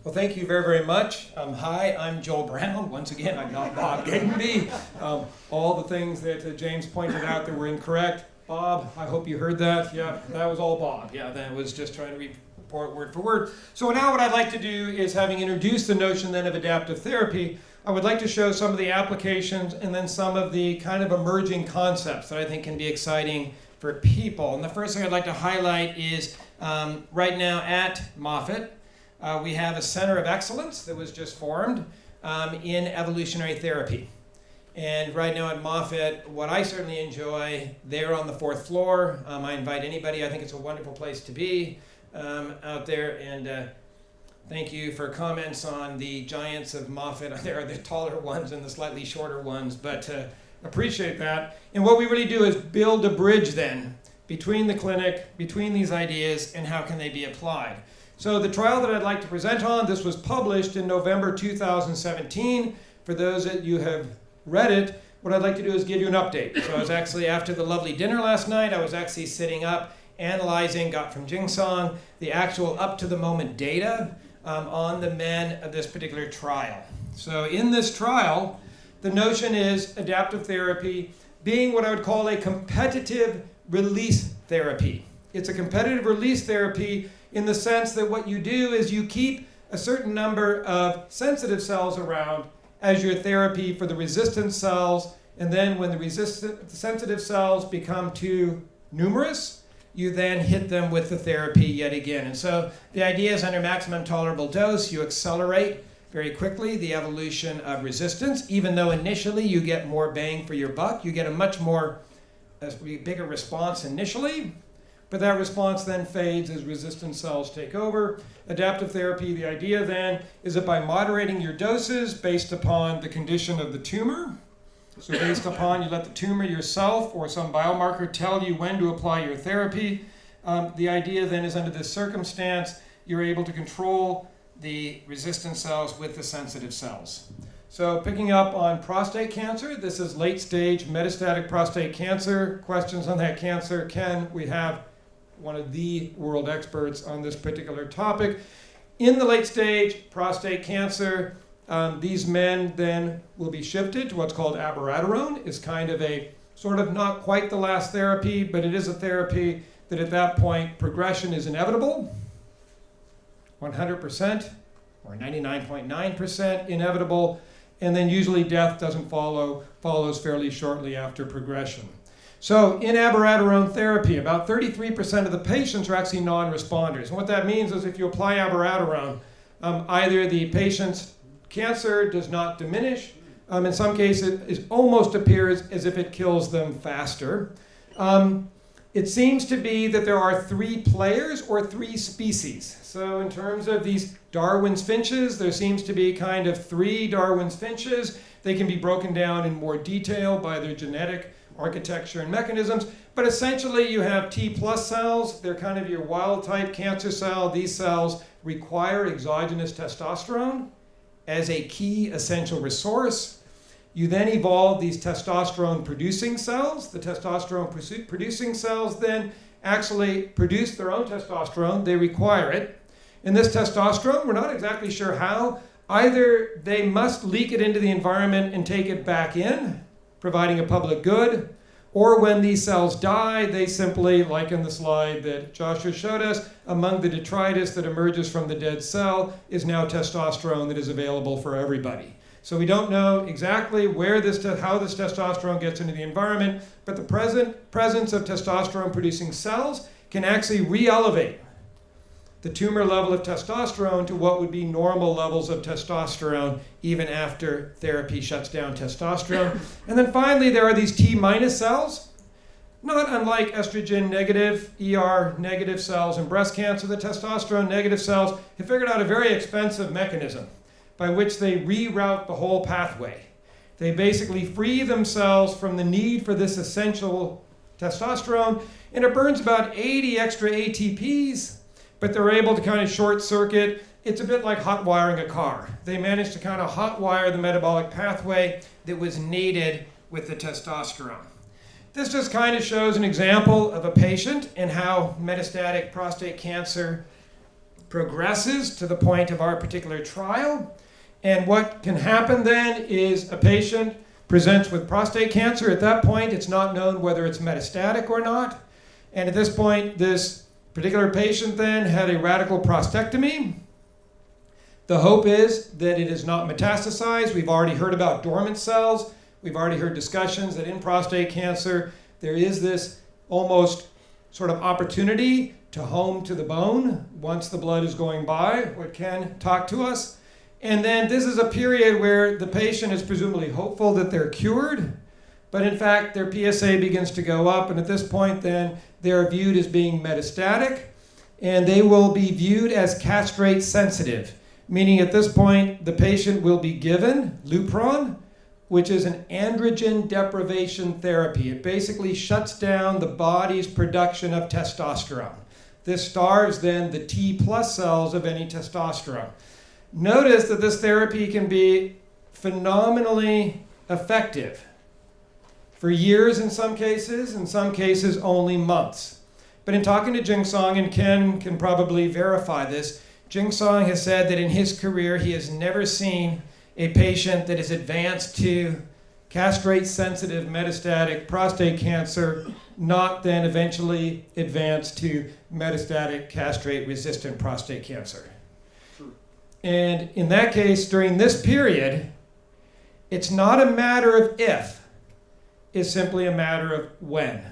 Well, thank you very, very much. Hi, I'm Joel Brown. Once again, I'm not Bob Gatenby. All the things that James pointed out that were incorrect. Bob, I hope you heard that. Yeah, that was all Bob. Yeah, that was just trying to report word for word. So now what I'd like to do is, having introduced the notion then of adaptive therapy, I would like to show some of the applications and then some of the kind of emerging concepts that I think can be exciting for people. And the first thing I'd like to highlight is right now at Moffitt, we have a center of excellence that was just formed in evolutionary therapy. And right now at Moffitt, what I certainly enjoy, they're on the 4th floor. I invite anybody. I think it's a wonderful place to be out there. And thank you for comments on the giants of Moffitt. There are the taller ones and the slightly shorter ones, but appreciate that. And what we really do is build a bridge then between the clinic, between these ideas, and how can they be applied. So the trial that I'd like to present on, this was published in November 2017. For those that you have read it, what I'd like to do is give you an update. So I was actually, after the lovely dinner last night, I was actually sitting up, analyzing, got from Jingsong, the actual up-to-the-moment data on the men of this particular trial. So in this trial, the notion is adaptive therapy being what I would call a competitive release therapy. It's a competitive release therapy in the sense that what you do is you keep a certain number of sensitive cells around as your therapy for the resistant cells, and then when the sensitive cells become too numerous, you then hit them with the therapy yet again. And so the idea is, under maximum tolerable dose, you accelerate very quickly the evolution of resistance. Even though initially you get more bang for your buck, you get a bigger response initially, but that response then fades as resistant cells take over. Adaptive therapy, the idea then is that by moderating your doses based upon the condition of the tumor, so based upon, you let the tumor yourself or some biomarker tell you when to apply your therapy, the idea then is, under this circumstance, you're able to control the resistant cells with the sensitive cells. So picking up on prostate cancer, this is late stage metastatic prostate cancer. Questions on that cancer? We have one of the world experts on this particular topic. In the late stage prostate cancer, these men then will be shifted to what's called abiraterone. It's kind of a sort of not quite the last therapy, but it is a therapy that at that point progression is inevitable, 100% or 99.9% inevitable, and then usually death doesn't follows fairly shortly after progression. So in abiraterone therapy, about 33% of the patients are actually non-responders. And what that means is, if you apply abiraterone, either the patient's cancer does not diminish, in some cases it almost appears as if it kills them faster. It seems to be that there are 3 players or 3 species. So in terms of these Darwin's finches, there seems to be kind of 3 Darwin's finches. They can be broken down in more detail by their genetic architecture and mechanisms, but essentially you have T plus cells. They're kind of your wild type cancer cell. These cells require exogenous testosterone as a key essential resource. You then evolve these testosterone producing cells. The testosterone producing cells then actually produce their own testosterone. They require it. And this testosterone, we're not exactly sure how. Either they must leak it into the environment and take it back in, providing a public good, or when these cells die, they simply, like in the slide that Joshua showed us, among the detritus that emerges from the dead cell is now testosterone that is available for everybody. So we don't know exactly how this testosterone gets into the environment, but the presence of testosterone-producing cells can actually re-elevate the tumor level of testosterone to what would be normal levels of testosterone even after therapy shuts down testosterone. And then finally, there are these T minus cells, not unlike estrogen negative, ER negative cells in breast cancer. The testosterone negative cells have figured out a very expensive mechanism by which they reroute the whole pathway. They basically free themselves from the need for this essential testosterone, and it burns about 80 extra ATPs, but they're able to kind of short circuit. It's a bit like hot wiring a car. They managed to kind of hot wire the metabolic pathway that was needed with the testosterone. This just kind of shows an example of a patient and how metastatic prostate cancer progresses to the point of our particular trial. And what can happen then is a patient presents with prostate cancer. At that point, it's not known whether it's metastatic or not. And at this point, this particular patient then had a radical prostatectomy. The hope is that it is not metastasized. We've already heard about dormant cells. We've already heard discussions that in prostate cancer, there is this almost sort of opportunity to home to the bone once the blood is going by, what Ken talked to us. And then this is a period where the patient is presumably hopeful that they're cured, but in fact their PSA begins to go up, and at this point then they're viewed as being metastatic, and they will be viewed as castrate sensitive, meaning at this point the patient will be given Lupron, which is an androgen deprivation therapy. It basically shuts down the body's production of testosterone. This starves then the T plus cells of any testosterone. Notice that this therapy can be phenomenally effective for years in some cases only months. But in talking to Jing Song, and Ken can probably verify this, Jing Song has said that in his career he has never seen a patient that is advanced to castrate-sensitive metastatic prostate cancer, not then eventually advanced to metastatic castrate-resistant prostate cancer. And in that case, during this period, it's not a matter of if, it's simply a matter of when.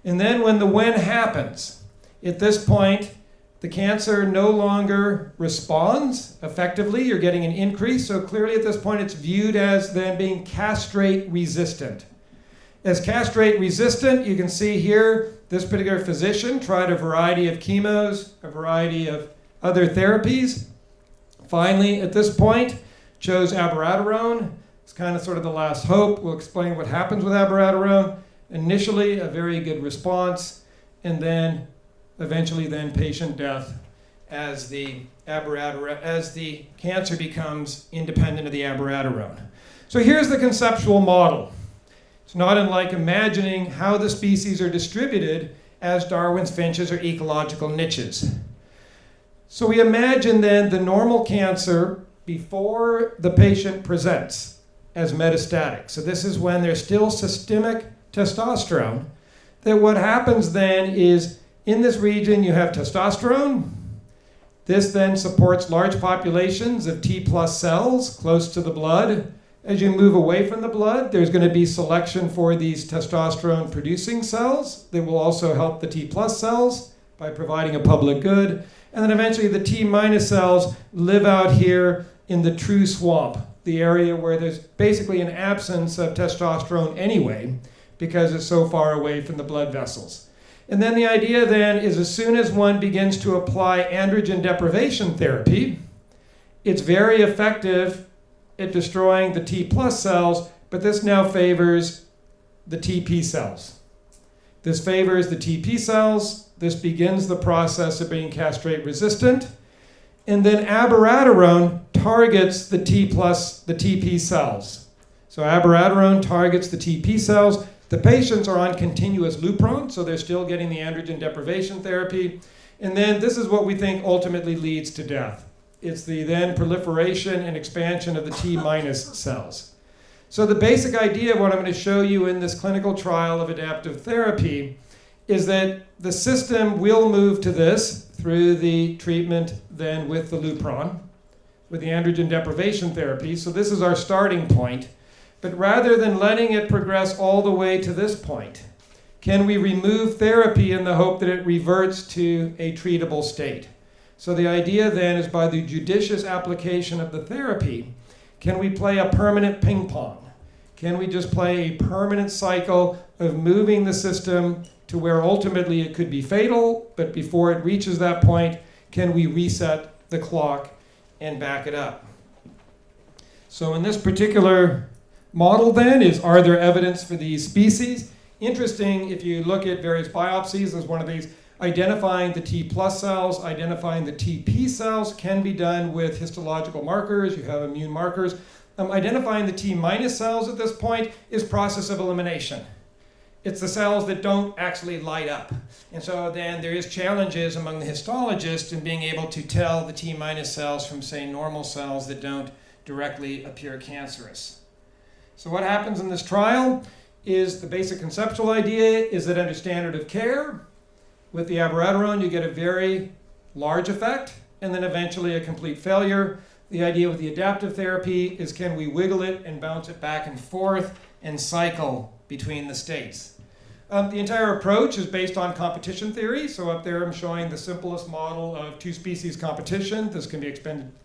And then when the when happens, at this point, the cancer no longer responds effectively. You're getting an increase. So clearly at this point, it's viewed as then being castrate resistant. As castrate resistant, you can see here, this particular physician tried a variety of chemos, a variety of other therapies. Finally, at this point, chose abiraterone. It's kind of sort of the last hope. We'll explain what happens with abiraterone. Initially, a very good response, and then eventually then patient death as the cancer becomes independent of the abiraterone. So here's the conceptual model. It's not unlike imagining how the species are distributed as Darwin's finches or ecological niches. So we imagine then the normal cancer before the patient presents as metastatic. So this is when there's still systemic testosterone. That what happens then is in this region you have testosterone. This then supports large populations of T plus cells close to the blood. As you move away from the blood, there's going to be selection for these testosterone producing cells that will also help the T plus cells by providing a public good. And then eventually the T minus cells live out here in the true swamp, the area where there's basically an absence of testosterone anyway, because it's so far away from the blood vessels. And then the idea then is as soon as one begins to apply androgen deprivation therapy, it's very effective at destroying the T plus cells, but this now favors the TP cells. This favors the TP cells. This begins the process of being castrate resistant. And then abiraterone targets the T plus, the TP cells. So abiraterone targets the TP cells. The patients are on continuous Lupron, so they're still getting the androgen deprivation therapy. And then this is what we think ultimately leads to death. It's the then proliferation and expansion of the T minus cells. So the basic idea of what I'm going to show you in this clinical trial of adaptive therapy is that the system will move to this through the treatment then with the Lupron, with the androgen deprivation therapy. So this is our starting point. But rather than letting it progress all the way to this point, can we remove therapy in the hope that it reverts to a treatable state? So the idea then is by the judicious application of the therapy, can we play a permanent ping pong? Can we just play a permanent cycle of moving the system to where ultimately it could be fatal, but before it reaches that point, can we reset the clock and back it up? So in this particular model then is, are there evidence for these species? Interesting, if you look at various biopsies, there's one of these, identifying the T plus cells, identifying the TP cells can be done with histological markers. You have immune markers. Identifying the T minus cells at this point is process of elimination. It's the cells that don't actually light up. And so then there is challenges among the histologists in being able to tell the T- cells from, say, normal cells that don't directly appear cancerous. So what happens in this trial is the basic conceptual idea is that under standard of care, with the abiraterone, you get a very large effect and then eventually a complete failure. The idea with the adaptive therapy is can we wiggle it and bounce it back and forth and cycle between the states. The entire approach is based on competition theory. So up there I'm showing the simplest model of 2-species competition. This can be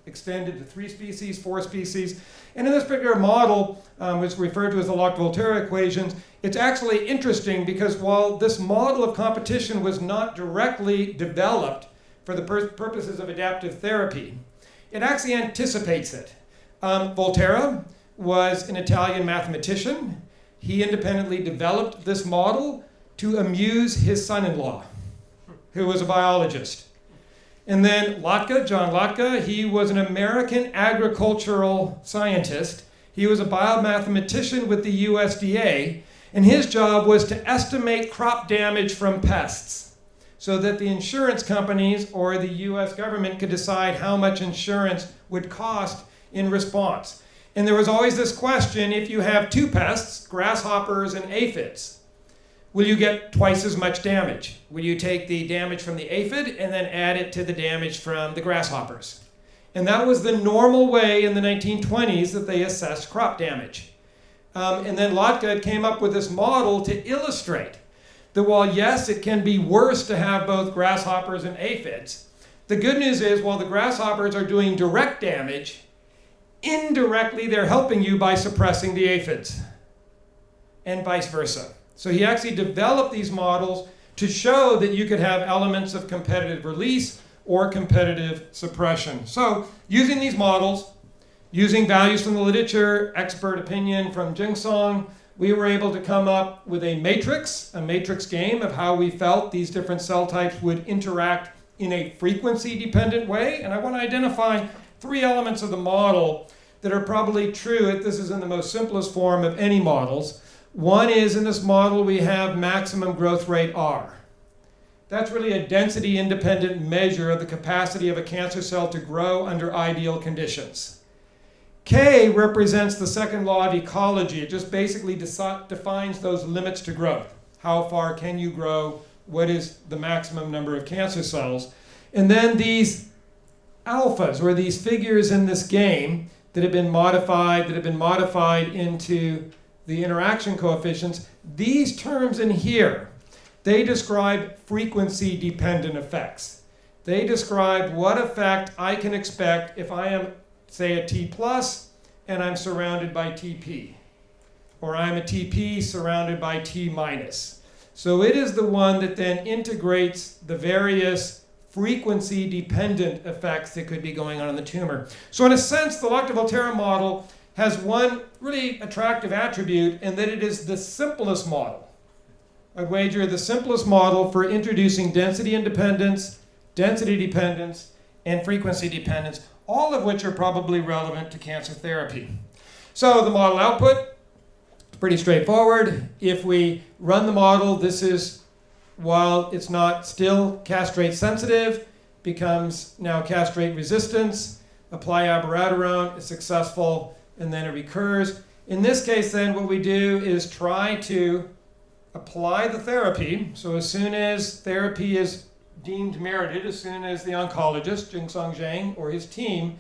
extended to 3 species, 4 species. And in this particular model, which is referred to as the Lotka-Volterra equations, it's actually interesting because while this model of competition was not directly developed for the purposes of adaptive therapy, it actually anticipates it. Volterra was an Italian mathematician. He independently developed this model to amuse his son-in-law, who was a biologist. And then Lotka, John Lotka, he was an American agricultural scientist. He was a biomathematician with the USDA, and his job was to estimate crop damage from pests so that the insurance companies or the US government could decide how much insurance would cost in response. And there was always this question, if you have 2 pests, grasshoppers and aphids, will you get twice as much damage? Will you take the damage from the aphid and then add it to the damage from the grasshoppers? And that was the normal way in the 1920s that they assessed crop damage. And then Lotka came up with this model to illustrate that while yes, it can be worse to have both grasshoppers and aphids, the good news is while the grasshoppers are doing direct damage, indirectly they're helping you by suppressing the aphids, and vice versa. So he actually developed these models to show that you could have elements of competitive release or competitive suppression. So using these models, using values from the literature, expert opinion from Jingsong, we were able to come up with a matrix game of how we felt these different cell types would interact in a frequency-dependent way. And I want to identify 3 elements of the model that are probably true. This is in the most simplest form of any models. One is in this model we have maximum growth rate R. That's really a density-independent measure of the capacity of a cancer cell to grow under ideal conditions. K represents the second law of ecology. It just basically defines those limits to growth. How far can you grow? What is the maximum number of cancer cells? And then these alphas, or these figures in this game that have been modified into the interaction coefficients, these terms in here, they describe frequency-dependent effects. They describe what effect I can expect if I am, say, a T plus and I'm surrounded by TP, or I'm a TP surrounded by T minus. So it is the one that then integrates the various frequency-dependent effects that could be going on in the tumor. So in a sense, the Lotka-Volterra model has one really attractive attribute, in that it is the simplest model. I'd wager the simplest model for introducing density independence, density dependence, and frequency dependence, all of which are probably relevant to cancer therapy. So the model output, pretty straightforward. If we run the model, this is, while it's not still castrate sensitive, becomes now castrate resistance. Apply abiraterone, it's successful, and then it recurs. In this case then, what we do is try to apply the therapy. So as soon as therapy is deemed merited, as soon as the oncologist, Jingsong Zhang, or his team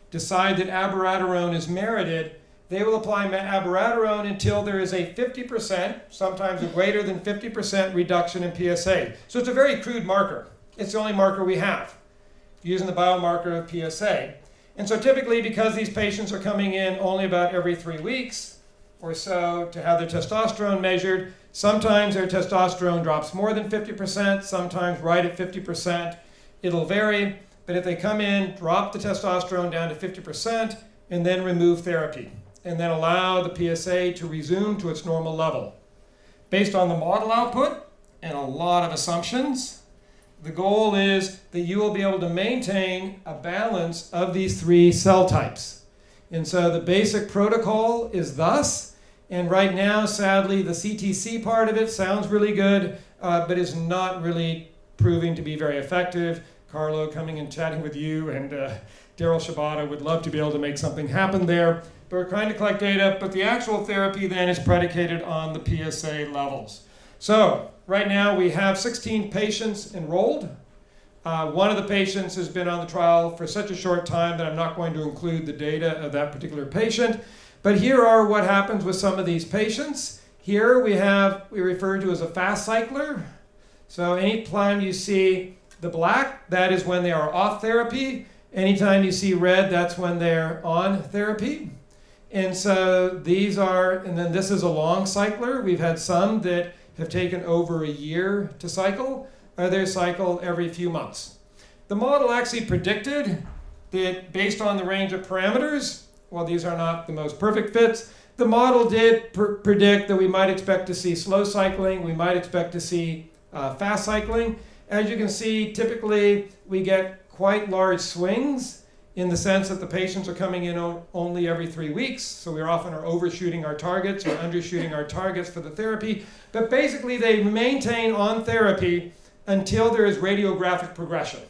decide that abiraterone is merited, they will apply abiraterone until there is a 50%, sometimes a greater than 50% reduction in PSA. So it's a very crude marker. It's the only marker we have, using the biomarker of PSA. And so typically, because these patients are coming in only about every 3 weeks or so to have their testosterone measured, sometimes their testosterone drops more than 50%, sometimes right at 50%. It'll vary, but if they come in, drop the testosterone down to 50%, and then remove therapy, and then allow the PSA to resume to its normal level. Based on the model output and a lot of assumptions, the goal is that you will be able to maintain a balance of these 3 cell types. And so the basic protocol is thus, And right now, sadly, the CTC part of it sounds really good, but is not really proving to be very effective. Carlo coming and chatting with you and Daryl Shibata would love to be able to make something happen there. But we're trying to collect data, but the actual therapy then is predicated on the PSA levels. So right now we have 16 patients enrolled. One of the patients has been on the trial for such a short time that I'm not going to include the data of that particular patient. But here are what happens with some of these patients. Here we refer to as a fast cycler. So anytime you see the black, that is when they are off therapy. Anytime you see red, that's when they're on therapy. And so these are, and then this is a long cycler. We've had some that have taken over a year to cycle. Others cycle every few months. The model actually predicted that based on the range of parameters, while these are not the most perfect fits, the model did predict that we might expect to see slow cycling, we might expect to see fast cycling. As you can see, typically we get quite large swings in the sense that the patients are coming in only every 3 weeks, so we often are overshooting our targets or undershooting our targets for the therapy. But basically they maintain on therapy until there is radiographic progression.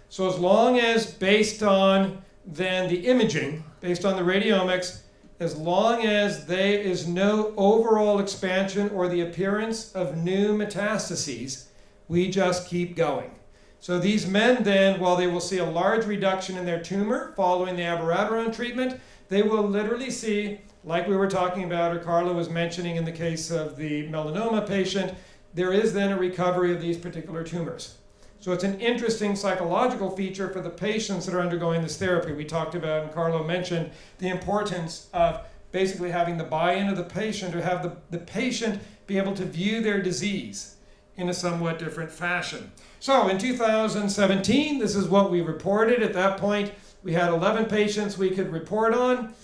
So as long as based on then the imaging, based on the radiomics, as long as there is no overall expansion or the appearance of new metastases, we just keep going. So these men then, while they will see a large reduction in their tumor following the abiraterone treatment, they will literally see, like we were talking about or Carla was mentioning in the case of the melanoma patient, there is then a recovery of these particular tumors. So it's an interesting psychological feature for the patients that are undergoing this therapy. We talked about, and Carlo mentioned, the importance of basically having the buy-in of the patient, or have the patient be able to view their disease in a somewhat different fashion. So in 2017, this is what we reported. At that point, we had 11 patients we could report on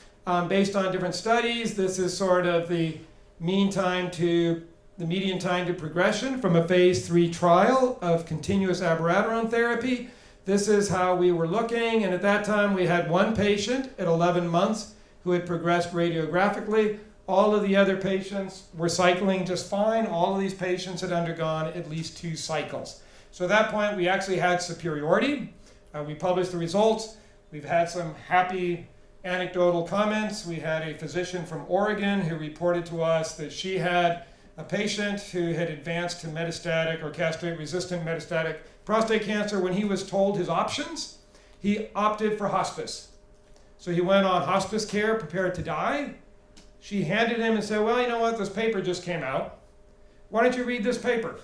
based on different studies. This is sort of the median time to progression from a phase 3 trial of continuous abiraterone therapy. This is how we were looking, and at that time we had one patient at 11 months who had progressed radiographically. All of the other patients were cycling just fine. All of these patients had undergone at least 2 cycles. So at that point we actually had superiority. We published the results. We've had some happy anecdotal comments. We had a physician from Oregon who reported to us that she had a patient who had advanced to metastatic or castrate-resistant metastatic prostate cancer. When he was told his options, he opted for hospice. So he went on hospice care, prepared to die. She handed him and said, well, you know what, this paper just came out. Why don't you read this paper?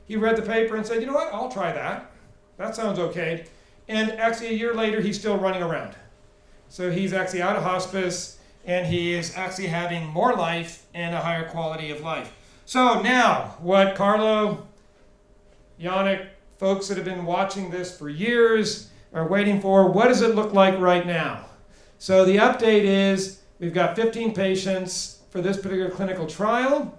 He read the paper and said, you know what, I'll try that. That sounds okay. And actually a year later, he's still running around. So he's actually out of hospice, and he is actually having more life and a higher quality of life. So now, what Carlo, Yannick, folks that have been watching this for years are waiting for, what does it look like right now? So the update is, we've got 15 patients for this particular clinical trial.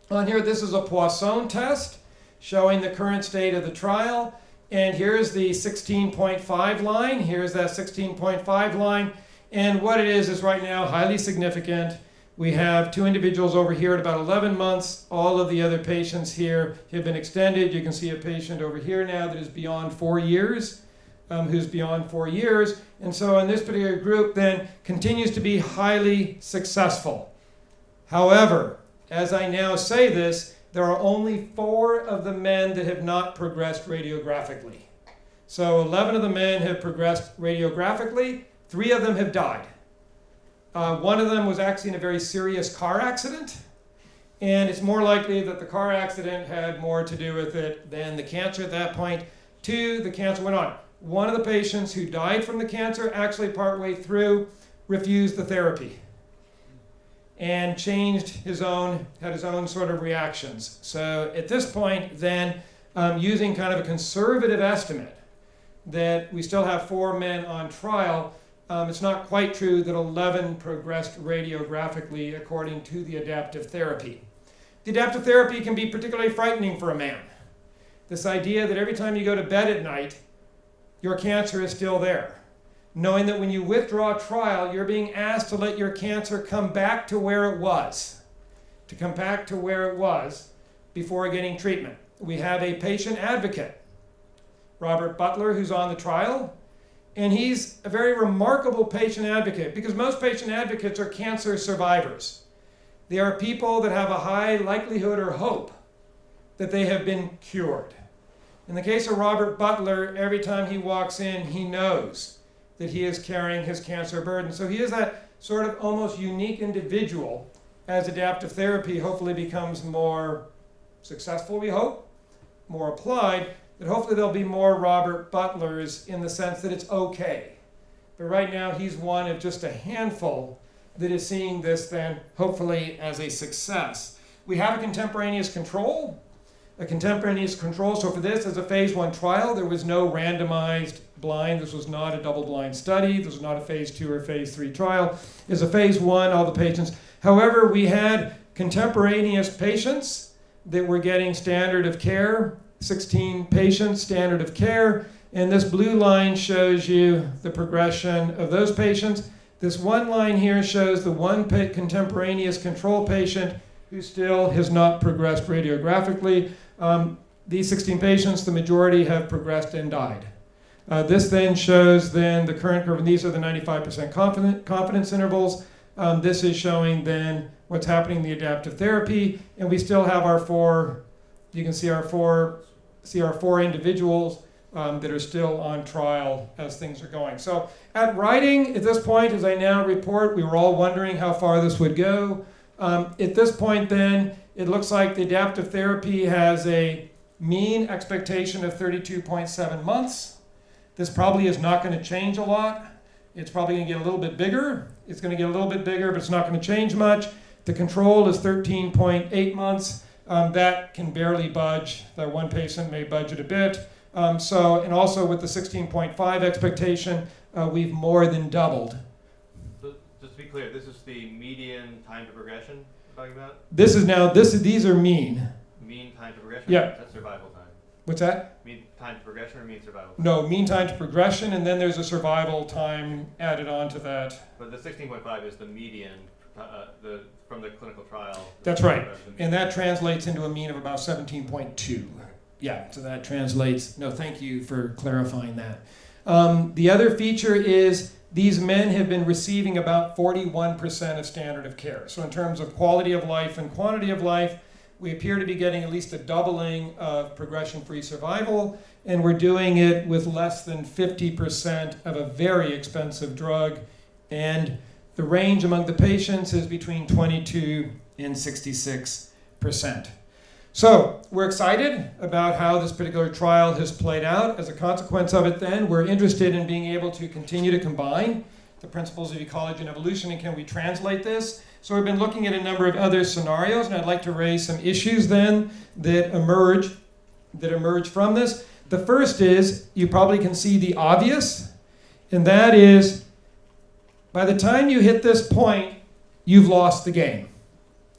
On here, this is a Poisson test showing the current state of the trial. And here's the 16.5 line. Here's that 16.5 line. And what it is right now highly significant. We have 2 individuals over here at about 11 months. All of the other patients here have been extended. You can see a patient over here now that is beyond 4 years, who's beyond 4 years. And so in this particular group then continues to be highly successful. However, as I now say this, there are only 4 of the men that have not progressed radiographically. So 11 of the men have progressed radiographically. 3 of them have died. One of them was actually in a very serious car accident, and it's more likely that the car accident had more to do with it than the cancer at that point. 2, the cancer went on. One of the patients who died from the cancer actually partway through refused the therapy and had his own sort of reactions. So at this point then, using kind of a conservative estimate that we still have 4 men on trial, it's not quite true that 11 progressed radiographically according to the adaptive therapy. The adaptive therapy can be particularly frightening for a man. This idea that every time you go to bed at night, your cancer is still there. knowing that when you withdraw trial, you're being asked to let your cancer come back to where it was, before getting treatment. We have a patient advocate, Robert Butler, who's on the trial, and he's a very remarkable patient advocate because most patient advocates are cancer survivors. They are people that have a high likelihood or hope that they have been cured. In the case of Robert Butler, every time he walks in, he knows that he is carrying his cancer burden. So he is that sort of almost unique individual as adaptive therapy hopefully becomes more successful, we hope, more applied, that hopefully there'll be more Robert Butlers in the sense that it's okay. But right now he's one of just a handful that is seeing this then hopefully as a success. We have a contemporaneous control. So for this, as a phase 1 trial, there was no randomized blind. This was not a double-blind study. This was not a phase 2 or phase 3 trial. It's a phase 1, all the patients. However, we had contemporaneous patients that were getting standard of care, 16 patients, standard of care, and this blue line shows you the progression of those patients. This one line here shows the one contemporaneous control patient who still has not progressed radiographically. These 16 patients, the majority have progressed and died. This then shows then the current curve, and these are the 95% confidence intervals. This is showing then what's happening in the adaptive therapy, and we still have our four, you can see our four individuals that are still on trial as things are going. So at writing, at this point, as I now report, we were all wondering how far this would go. At this point then, it looks like the adaptive therapy has a mean expectation of 32.7 months. This probably is not going to change a lot. It's probably going to get a little bit bigger. It's going to get a little bit bigger, but it's not going to change much. The control is 13.8 months. That can barely budge. That one patient may budge it a bit. And also with the 16.5 expectation, we've more than doubled. So just to be clear, this is the median time to progression you're talking about? These are mean. Mean time to progression? Yeah. That's survival time. What's that? Mean time to progression or mean survival time? No, mean time to progression, and then there's a survival time added on to that. But the 16.5 is the median from the clinical trial. That's right. And that translates into a mean of about 17.2. Yeah, so that translates. No, thank you for clarifying that. The other feature is these men have been receiving about 41% of standard of care. So in terms of quality of life and quantity of life, we appear to be getting at least a doubling of progression-free survival, and we're doing it with less than 50% of a very expensive drug. And the range among the patients is between 22 and 66%. So we're excited about how this particular trial has played out. As a consequence of it then, we're interested in being able to continue to combine the principles of ecology and evolution, and can we translate this? So we've been looking at a number of other scenarios, and I'd like to raise some issues then that emerge from this. The first is, you probably can see the obvious, and that is, by the time you hit this point, you've lost the game.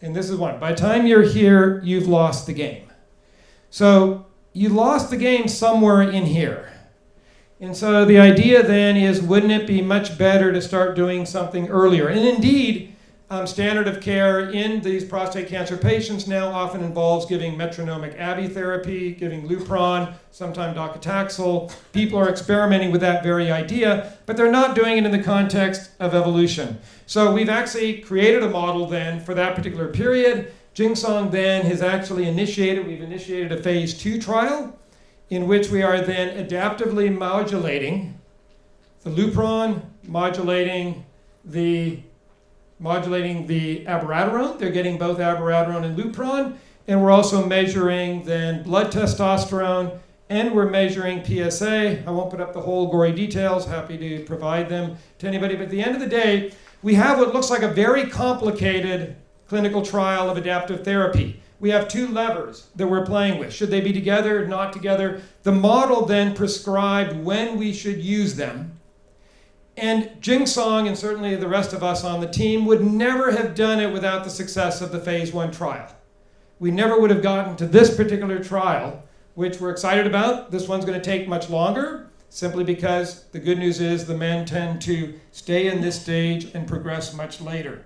And this is one. By the time you're here, you've lost the game. So you lost the game somewhere in here. And so the idea then is, wouldn't it be much better to start doing something earlier? And indeed, standard of care in these prostate cancer patients now often involves giving metronomic Abbey therapy, giving Lupron, sometimes docetaxel. People are experimenting with that very idea, but they're not doing it in the context of evolution. So we've actually created a model then for that particular period. Jingsong then has actually we've initiated a phase 2 trial in which we are then adaptively modulating the Lupron, modulating the abiraterone. They're getting both abiraterone and Lupron. And we're also measuring then blood testosterone, and we're measuring PSA. I won't put up the whole gory details, happy to provide them to anybody. But at the end of the day, we have what looks like a very complicated clinical trial of adaptive therapy. We have two levers that we're playing with. Should they be together, not together? The model then prescribed when we should use them. And Jingsong, and certainly the rest of us on the team, would never have done it without the success of the phase 1 trial. We never would have gotten to this particular trial, which we're excited about. This one's going to take much longer. simply because the good news is the men tend to stay in this stage and progress much later.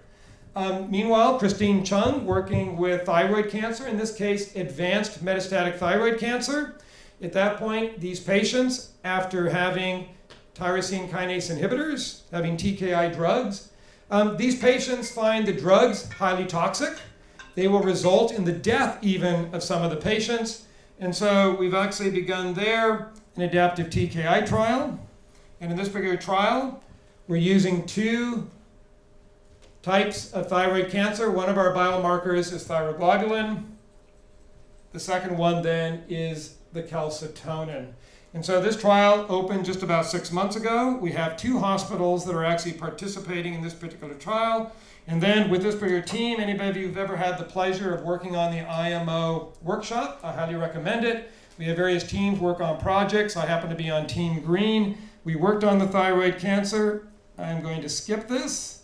Meanwhile, Christine Chung, working with thyroid cancer, in this case, advanced metastatic thyroid cancer. At that point, these patients, after having tyrosine kinase inhibitors, having TKI drugs, these patients find the drugs highly toxic. They will result in the death even of some of the patients. And so we've actually begun there an adaptive TKI trial. And in this particular trial, we're using 2 types of thyroid cancer. One of our biomarkers is thyroglobulin. The second one then is the calcitonin. And so this trial opened just about 6 months ago. We have 2 hospitals that are actually participating in this particular trial. And then with this particular team, anybody of you who've ever had the pleasure of working on the IMO workshop, I highly recommend it. We have various teams work on projects. I happen to be on Team Green. We worked on the thyroid cancer. I'm going to skip this.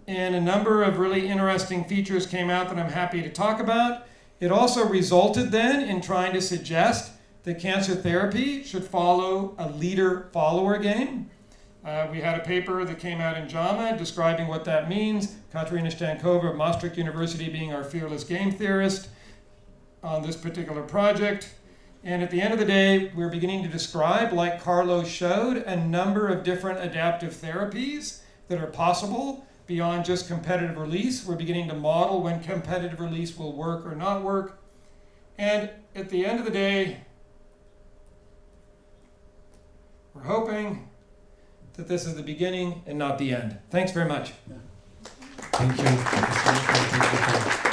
And a number of really interesting features came out that I'm happy to talk about. It also resulted then in trying to suggest that cancer therapy should follow a leader-follower game. We had a paper that came out in JAMA describing what that means. Katarina Stankova of Maastricht University being our fearless game theorist on this particular project. And at the end of the day, we're beginning to describe, like Carlos showed, a number of different adaptive therapies that are possible beyond just competitive release. We're beginning to model when competitive release will work or not work. And at the end of the day, we're hoping that this is the beginning and not the end. Thanks very much. Thank you.